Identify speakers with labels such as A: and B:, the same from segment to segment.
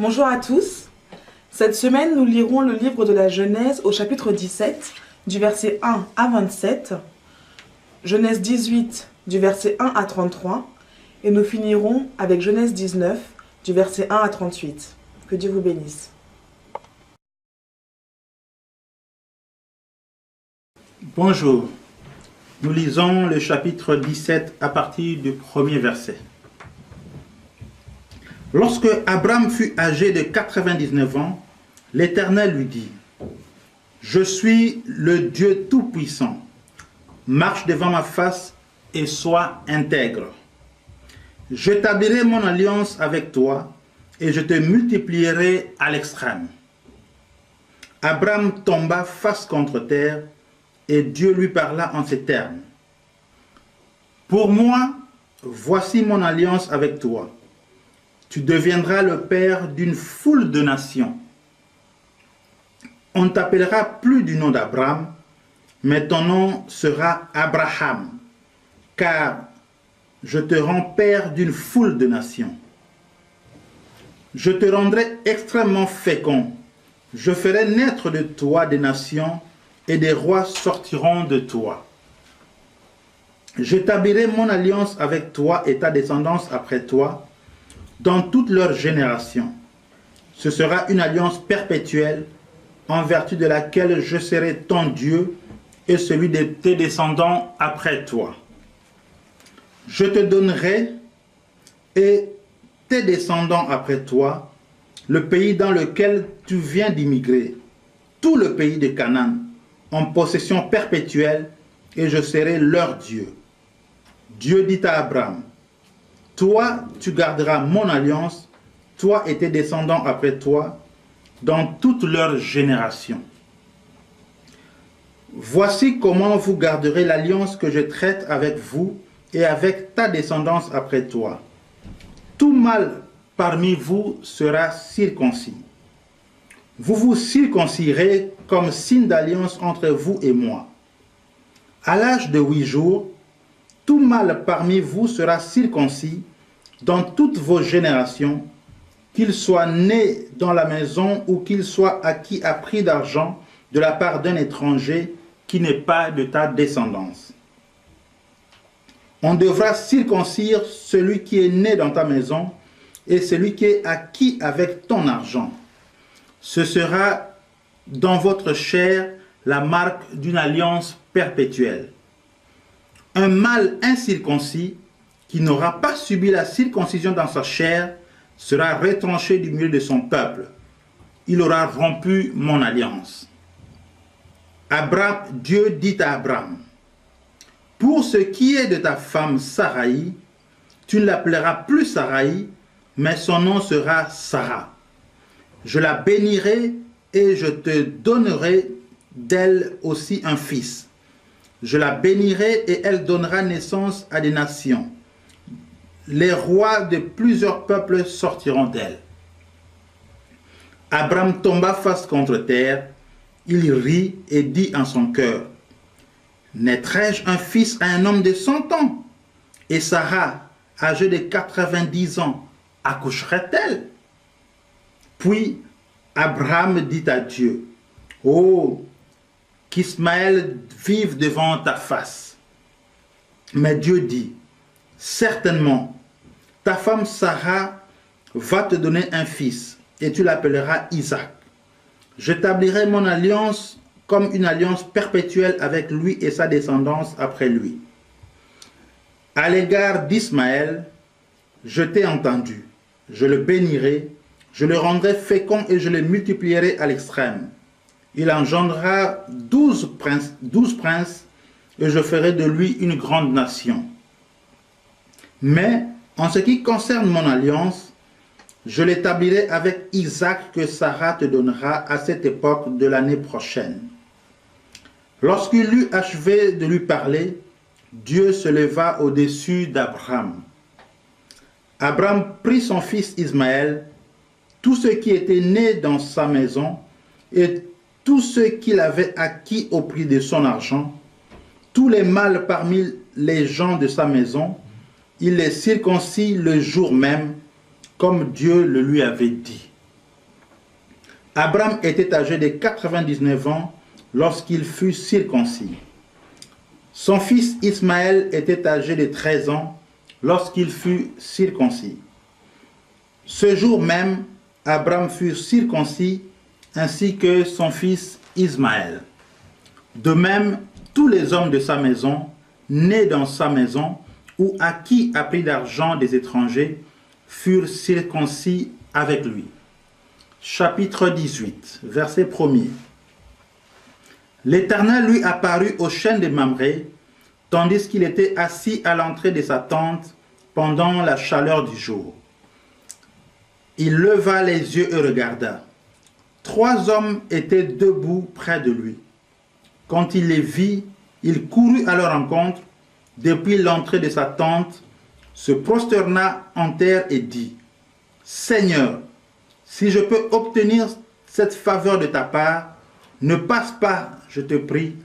A: Bonjour à tous. Cette semaine, nous lirons le livre de la Genèse au chapitre 17, du verset 1 à 27, Genèse 18, du verset 1 à 33, et nous finirons avec Genèse 19, du verset 1 à 38. Que Dieu vous bénisse.
B: Bonjour. Nous lisons le chapitre 17 à partir du premier verset. Lorsque Abraham fut âgé de 99 ans, l'Éternel lui dit : « Je suis le Dieu Tout-Puissant. Marche devant ma face et sois intègre. J'établirai mon alliance avec toi et je te multiplierai à l'extrême. » Abraham tomba face contre terre et Dieu lui parla en ces termes : « Pour moi, voici mon alliance avec toi. Tu deviendras le père d'une foule de nations. On ne t'appellera plus du nom d'Abraham, mais ton nom sera Abraham, car je te rends père d'une foule de nations. Je te rendrai extrêmement fécond. Je ferai naître de toi des nations, et des rois sortiront de toi. J'établirai mon alliance avec toi et ta descendance après toi, dans toutes leurs générations. Ce sera une alliance perpétuelle, en vertu de laquelle je serai ton Dieu et celui de tes descendants après toi. Je te donnerai et tes descendants après toi le pays dans lequel tu viens d'immigrer, tout le pays de Canaan, en possession perpétuelle, et je serai leur Dieu. Dieu dit à Abraham : toi, tu garderas mon alliance, toi et tes descendants après toi, dans toutes leurs générations. Voici comment vous garderez l'alliance que je traite avec vous et avec ta descendance après toi. Tout mâle parmi vous sera circoncis. Vous vous circoncirez comme signe d'alliance entre vous et moi. À l'âge de 8 jours, tout mâle parmi vous sera circoncis dans toutes vos générations, qu'il soit né dans la maison ou qu'il soit acquis à prix d'argent de la part d'un étranger qui n'est pas de ta descendance. On devra circoncire celui qui est né dans ta maison et celui qui est acquis avec ton argent. Ce sera dans votre chair la marque d'une alliance perpétuelle. Un mâle incirconcis qui n'aura pas subi la circoncision dans sa chair sera retranché du milieu de son peuple. Il aura rompu mon alliance. Dieu dit à Abraham : pour ce qui est de ta femme Saraï, tu ne l'appelleras plus Saraï, mais son nom sera Sarah. Je la bénirai et je te donnerai d'elle aussi un fils. Je la bénirai et elle donnera naissance à des nations. Les rois de plusieurs peuples sortiront d'elle. Abraham tomba face contre terre. Il rit et dit en son cœur : naîtrai-je un fils à un homme de 100 ans? Et Sarah, âgée de 90 ans, accoucherait-elle? Puis Abraham dit à Dieu : oh, qu'Ismaël vive devant ta face. Mais Dieu dit : certainement, ta femme Sarah va te donner un fils, et tu l'appelleras Isaac. J'établirai mon alliance comme une alliance perpétuelle avec lui et sa descendance après lui. À l'égard d'Ismaël, je t'ai entendu, je le bénirai, je le rendrai fécond et je le multiplierai à l'extrême. Il engendrera 12 princes, et je ferai de lui une grande nation. Mais en ce qui concerne mon alliance, je l'établirai avec Isaac que Sarah te donnera à cette époque de l'année prochaine. Lorsqu'il eut achevé de lui parler, Dieu se leva au-dessus d'Abraham. Abraham prit son fils Ismaël, tous ceux qui étaient nés dans sa maison et tous ceux qu'il avait acquis au prix de son argent, tous les mâles parmi les gens de sa maison, il les circoncit le jour même, comme Dieu le lui avait dit. Abraham était âgé de 99 ans lorsqu'il fut circoncis. Son fils Ismaël était âgé de 13 ans lorsqu'il fut circoncis. Ce jour même, Abraham fut circoncis ainsi que son fils Ismaël. De même, tous les hommes de sa maison, nés dans sa maison, ou à qui a pris d'argent des étrangers, furent circoncis avec lui. Chapitre 18, verset 1er. L'Éternel lui apparut au chêne de Mamré, tandis qu'il était assis à l'entrée de sa tente pendant la chaleur du jour. Il leva les yeux et regarda. 3 hommes étaient debout près de lui. Quand il les vit, il courut à leur rencontre depuis l'entrée de sa tente, se prosterna en terre et dit, « Seigneur, si je peux obtenir cette faveur de ta part, ne passe pas, je te prie,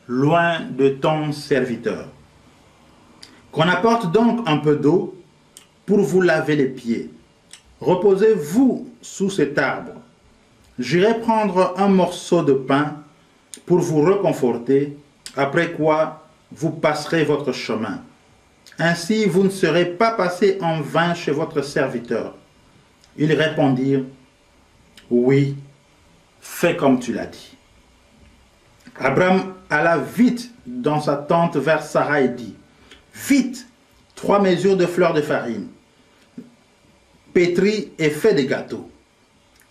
B: loin de ton serviteur. Qu'on apporte donc un peu d'eau pour vous laver les pieds. Reposez-vous sous cet arbre. J'irai prendre un morceau de pain pour vous réconforter, après quoi vous passerez votre chemin. Ainsi vous ne serez pas passé en vain chez votre serviteur. » Ils répondirent, « Oui, fais comme tu l'as dit. » Abraham alla vite dans sa tente vers Sarah et dit, « Vite, 3 mesures de fleurs de farine, pétris et fait des gâteaux. »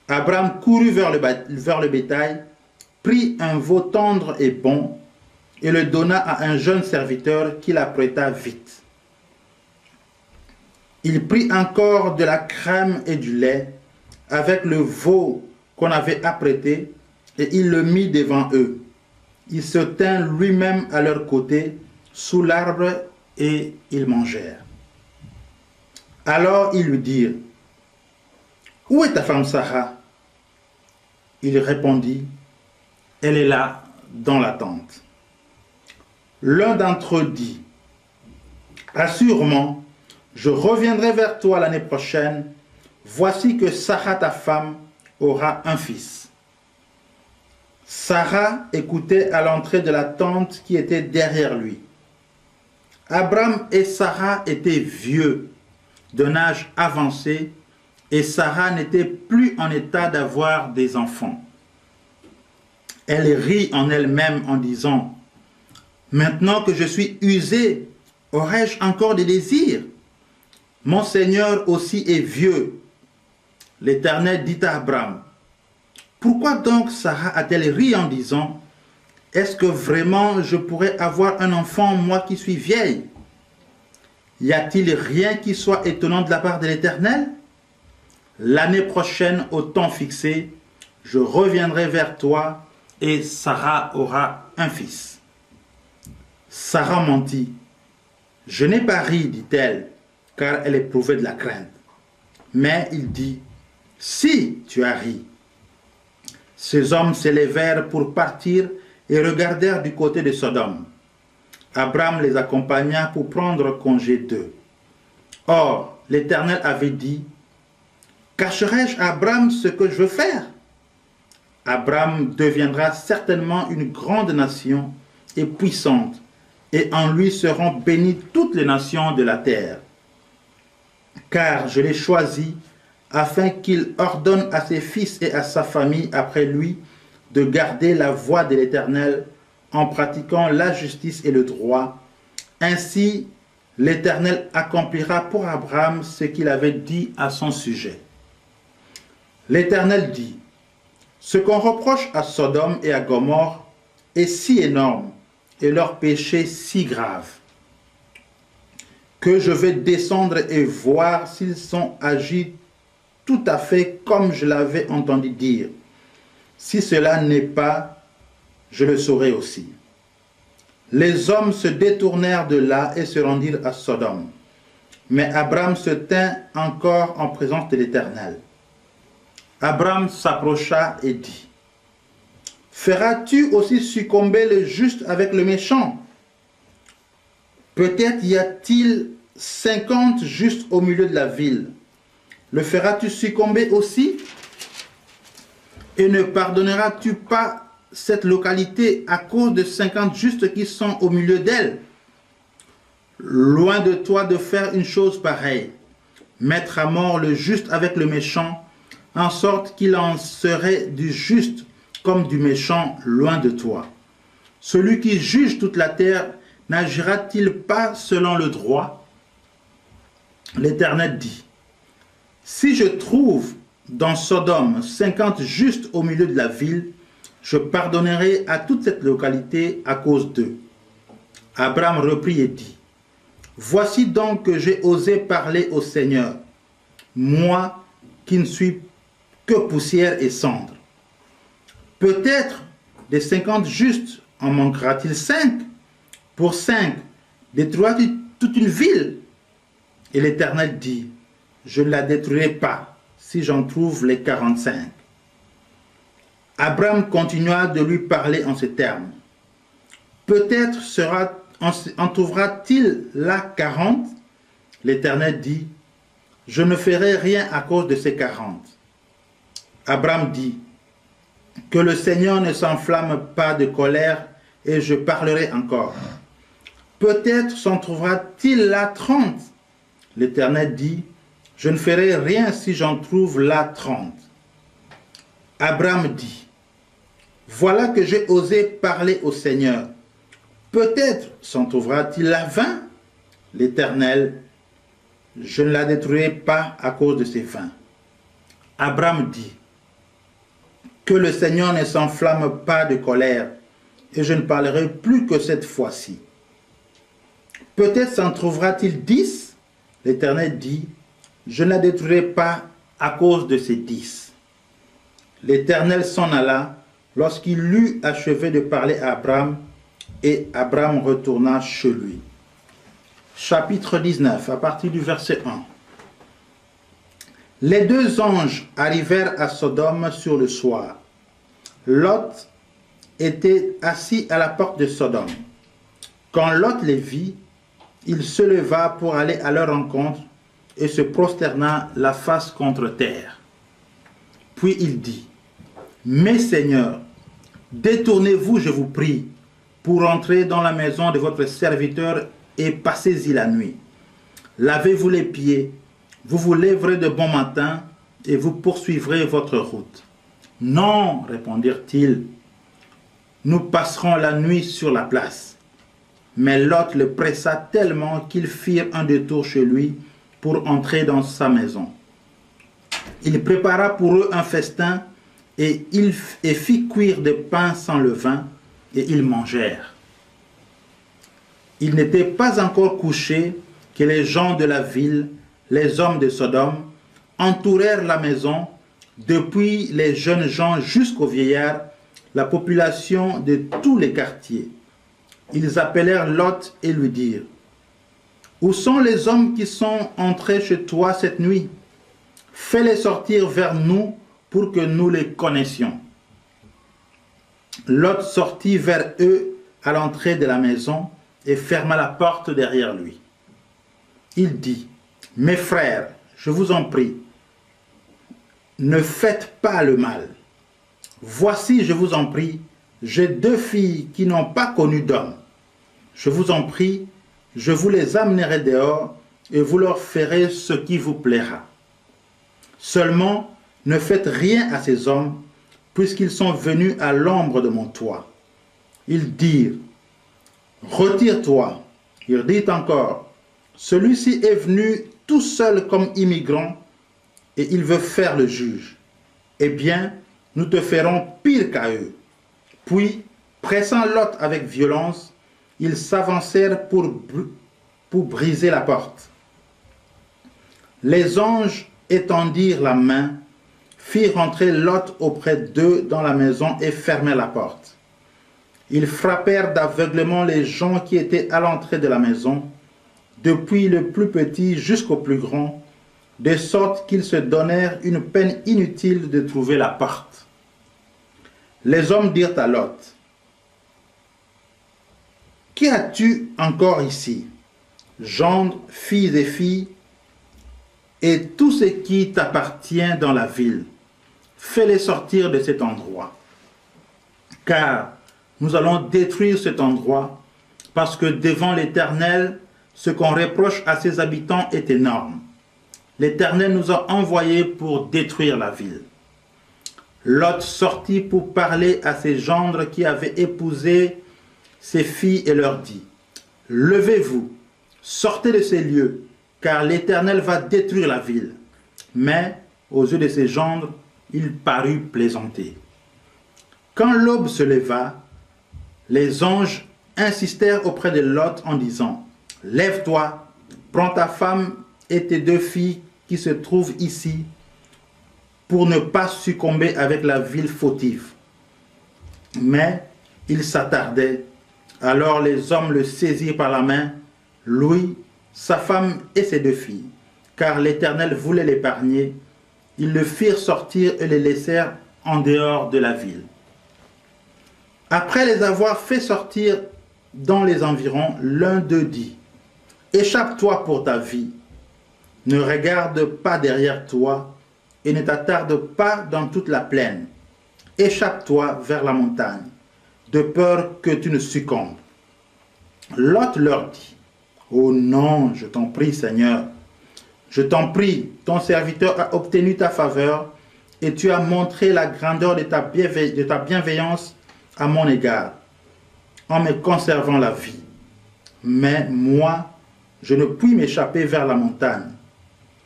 B: Abraham courut vers le bétail, prit un veau tendre et bon, et le donna à un jeune serviteur qui l'apprêta vite. Il prit encore de la crème et du lait avec le veau qu'on avait apprêté, et il le mit devant eux. Il se tint lui-même à leur côté, sous l'arbre, et ils mangèrent. Alors ils lui dirent, « Où est ta femme Sarah ?» Il répondit, « Elle est là, dans la tente. » L'un d'entre eux dit, « Assurément, je reviendrai vers toi l'année prochaine. Voici que Sarah, ta femme, aura un fils. » Sarah écoutait à l'entrée de la tente qui était derrière lui. Abraham et Sarah étaient vieux, d'un âge avancé, et Sarah n'était plus en état d'avoir des enfants. Elle rit en elle-même en disant, « Maintenant que je suis usée, aurais-je encore des désirs? Mon Seigneur aussi est vieux. » L'Éternel dit à Abraham, « Pourquoi donc Sarah a-t-elle ri en disant, « Est-ce que vraiment je pourrais avoir un enfant, moi qui suis vieille? Y a-t-il rien qui soit étonnant de la part de l'Éternel? L'année prochaine, au temps fixé, je reviendrai vers toi et Sarah aura un fils. » Sarah mentit. « Je n'ai pas ri, dit-elle, car elle éprouvait de la crainte. » Mais il dit, « Si, tu as ri. » Ces hommes s'élevèrent pour partir et regardèrent du côté de Sodome. Abraham les accompagna pour prendre congé d'eux. Or, l'Éternel avait dit, « Cacherai-je à Abraham ce que je veux faire? Abraham deviendra certainement une grande nation et puissante, et en lui seront bénies toutes les nations de la terre. Car je l'ai choisi afin qu'il ordonne à ses fils et à sa famille après lui de garder la voie de l'Éternel en pratiquant la justice et le droit. Ainsi, l'Éternel accomplira pour Abraham ce qu'il avait dit à son sujet. » L'Éternel dit, « Ce qu'on reproche à Sodome et à Gomorrhe est si énorme et leur péché si grave que je vais descendre et voir s'ils sont agis tout à fait comme je l'avais entendu dire. Si cela n'est pas, je le saurai aussi. » Les hommes se détournèrent de là et se rendirent à Sodome. Mais Abraham se tint encore en présence de l'Éternel. Abraham s'approcha et dit, « Feras-tu aussi succomber le juste avec le méchant? Peut-être y a-t-il 50 justes au milieu de la ville. Le feras-tu succomber aussi? » Et ne pardonneras-tu pas cette localité à cause de 50 justes qui sont au milieu d'elle? Loin de toi de faire une chose pareille, mettre à mort le juste avec le méchant, en sorte qu'il en serait du juste comme du méchant loin de toi. Celui qui juge toute la terre n'agira-t-il pas selon le droit? L'Éternel dit, si je trouve dans Sodome 50 justes au milieu de la ville, je pardonnerai à toute cette localité à cause d'eux. Abraham reprit et dit, voici donc que j'ai osé parler au Seigneur, moi qui ne suis que poussière et cendre. Peut-être des 50 justes en manquera-t-il 5? Pour 5, détruiras-tu toute une ville? Et l'Éternel dit, je ne la détruirai pas si j'en trouve les 45. Abraham continua de lui parler en ces termes. Peut-être en trouvera-t-il là 40? L'Éternel dit, je ne ferai rien à cause de ces 40. Abraham dit, que le Seigneur ne s'enflamme pas de colère et je parlerai encore. Peut-être s'en trouvera-t-il là 30. L'Éternel dit, je ne ferai rien si j'en trouve là 30. Abraham dit, voilà que j'ai osé parler au Seigneur. Peut-être s'en trouvera-t-il là 20. L'Éternel, je ne la détruirai pas à cause de ces 20. Abraham dit, que le Seigneur ne s'enflamme pas de colère, et je ne parlerai plus que cette fois-ci. Peut-être s'en trouvera-t-il 10. L'Éternel dit, je ne la détruirai pas à cause de ces 10. L'Éternel s'en alla lorsqu'il eut achevé de parler à Abraham, et Abraham retourna chez lui. Chapitre 19, à partir du verset 1. Les deux anges arrivèrent à Sodome sur le soir. Lot était assis à la porte de Sodome. Quand Lot les vit, il se leva pour aller à leur rencontre et se prosterna la face contre terre. Puis il dit, « Mes seigneurs, détournez-vous, je vous prie, pour entrer dans la maison de votre serviteur et passez-y la nuit. Lavez-vous les pieds, vous vous lèverez de bon matin et vous poursuivrez votre route. » « Non, répondirent-ils, nous passerons la nuit sur la place. » Mais Lot le pressa tellement qu'ils firent un détour chez lui pour entrer dans sa maison. Il prépara pour eux un festin et fit cuire des pains sans levain et ils mangèrent. Il n'était pas encore couché que les gens de la ville, les hommes de Sodome, entourèrent la maison, depuis les jeunes gens jusqu'aux vieillards, la population de tous les quartiers. Ils appelèrent Lot et lui dirent, « Où sont les hommes qui sont entrés chez toi cette nuit? Fais-les sortir vers nous pour que nous les connaissions. » Lot sortit vers eux à l'entrée de la maison et ferma la porte derrière lui. Il dit, « Mes frères, je vous en prie, ne faites pas le mal. Voici, je vous en prie, j'ai 2 filles qui n'ont pas connu d'homme. Je vous en prie, je vous les amènerai dehors et vous leur ferez ce qui vous plaira. Seulement, ne faites rien à ces hommes, puisqu'ils sont venus à l'ombre de mon toit. » Ils dirent, « Retire-toi. » Il dit encore, « Celui-ci est venu tout seul comme immigrant, et il veut faire le juge. Eh bien, nous te ferons pire qu'à eux. » Puis, pressant Lot avec violence, ils s'avancèrent pour briser la porte. Les anges étendirent la main, firent entrer Lot auprès d'eux dans la maison et fermèrent la porte. Ils frappèrent d'aveuglement les gens qui étaient à l'entrée de la maison, depuis le plus petit jusqu'au plus grand, de sorte qu'ils se donnèrent une peine inutile de trouver la porte. Les hommes dirent à Lot, « Qui as-tu encore ici? Gendres, fils et filles, et tout ce qui t'appartient dans la ville. fais-les sortir de cet endroit. Car nous allons détruire cet endroit, parce que devant l'Éternel, ce qu'on reproche à ses habitants est énorme. L'Éternel nous a envoyés pour détruire la ville. Lot sortit pour parler à ses gendres qui avaient épousé ses filles et leur dit, « Levez-vous, sortez de ces lieux, car l'Éternel va détruire la ville. » Mais, aux yeux de ses gendres, il parut plaisanter. Quand l'aube se leva, les anges insistèrent auprès de Lot en disant, « Lève-toi, prends ta femme et tes 2 filles qui se trouvent ici, pour ne pas succomber avec la ville fautive. » Mais il s'attardait. Alors les hommes le saisirent par la main, lui, sa femme et ses 2 filles, car l'Éternel voulait l'épargner. Ils le firent sortir et les laissèrent en dehors de la ville. Après les avoir fait sortir dans les environs, l'un d'eux dit, « Échappe-toi pour ta vie, ne regarde pas derrière toi et ne t'attarde pas dans toute la plaine. Échappe-toi vers la montagne, de peur que tu ne succombes. » Lot leur dit, « Oh non, je t'en prie, Seigneur. Je t'en prie, ton serviteur a obtenu ta faveur et tu as montré la grandeur de ta bienveillance à mon égard, en me conservant la vie. Mais moi, je ne puis m'échapper vers la montagne.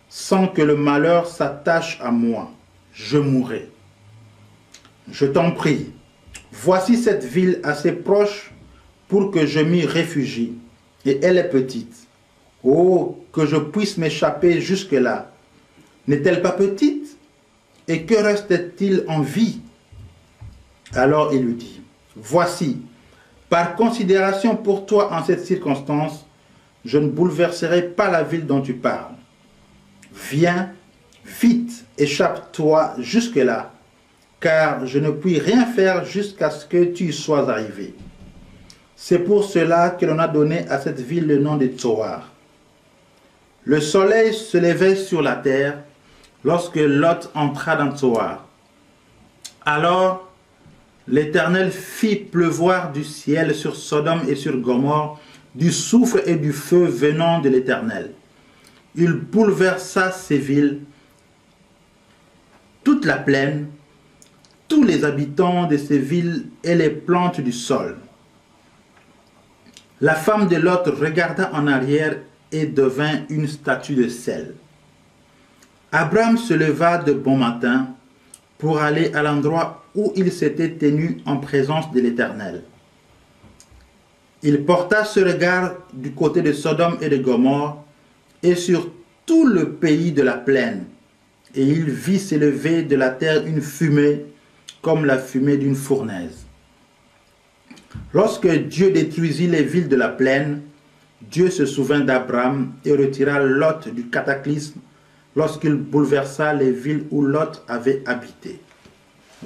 B: Sans que le malheur s'attache à moi, je mourrai. Je t'en prie, voici cette ville assez proche pour que je m'y réfugie, et elle est petite. Oh, que je puisse m'échapper jusque-là. N'est-elle pas petite? Et que reste-t-il en vie? » Alors il lui dit, « Voici, par considération pour toi en cette circonstance, je ne bouleverserai pas la ville dont tu parles. Viens, vite, échappe-toi jusque-là, car je ne puis rien faire jusqu'à ce que tu y sois arrivé. » C'est pour cela que l'on a donné à cette ville le nom de Tsoar. Le soleil se levait sur la terre lorsque Lot entra dans Tsoar. Alors l'Éternel fit pleuvoir du ciel sur Sodome et sur Gomorrhe du soufre et du feu venant de l'Éternel. Il bouleversa ces villes, toute la plaine, tous les habitants de ces villes et les plantes du sol. La femme de Lot regarda en arrière et devint une statue de sel. Abraham se leva de bon matin pour aller à l'endroit où il s'était tenu en présence de l'Éternel. Il porta ce regard du côté de Sodome et de Gomorrhe et sur tout le pays de la plaine, et il vit s'élever de la terre une fumée comme la fumée d'une fournaise. Lorsque Dieu détruisit les villes de la plaine, Dieu se souvint d'Abraham et retira Lot du cataclysme lorsqu'il bouleversa les villes où Lot avait habité.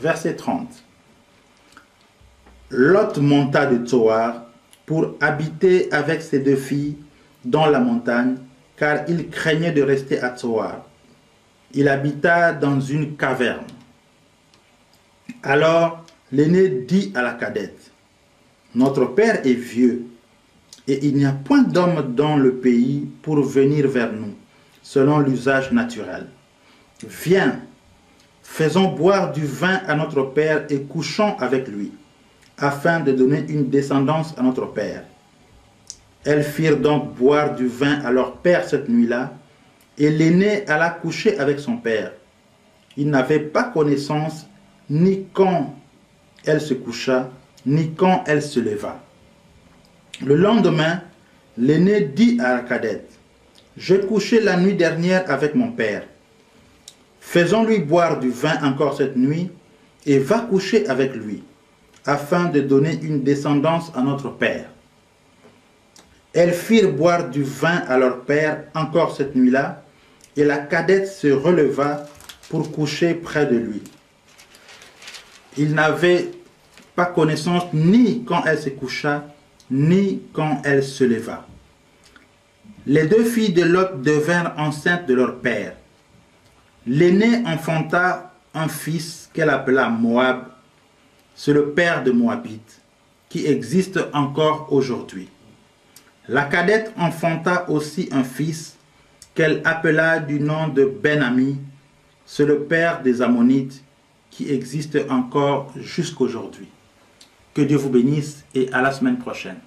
B: Verset 30. Lot monta de Tsoar pour habiter avec ses 2 filles dans la montagne, car il craignait de rester à Tsoar. Il habita dans une caverne. Alors l'aîné dit à la cadette, « Notre père est vieux, et il n'y a point d'homme dans le pays pour venir vers nous, selon l'usage naturel. Viens, faisons boire du vin à notre père et couchons avec lui, afin de donner une descendance à notre père. » Elles firent donc boire du vin à leur père cette nuit-là, et l'aîné alla coucher avec son père. Il n'avait pas connaissance ni quand elle se coucha, ni quand elle se leva. Le lendemain, l'aîné dit à la cadette, « J'ai couché la nuit dernière avec mon père. Faisons-lui boire du vin encore cette nuit, et va coucher avec lui, afin de donner une descendance à notre père. » Elles firent boire du vin à leur père encore cette nuit-là, et la cadette se releva pour coucher près de lui. Il n'avait pas connaissance ni quand elle se coucha, ni quand elle se leva. Les 2 filles de Lot devinrent enceintes de leur père. L'aînée enfanta un fils qu'elle appela Moab. C'est le père de Moabite, qui existe encore aujourd'hui. La cadette enfanta aussi un fils qu'elle appela du nom de Ben-Ami. C'est le père des Ammonites, qui existe encore jusqu'aujourd'hui. Que Dieu vous bénisse et à la semaine prochaine.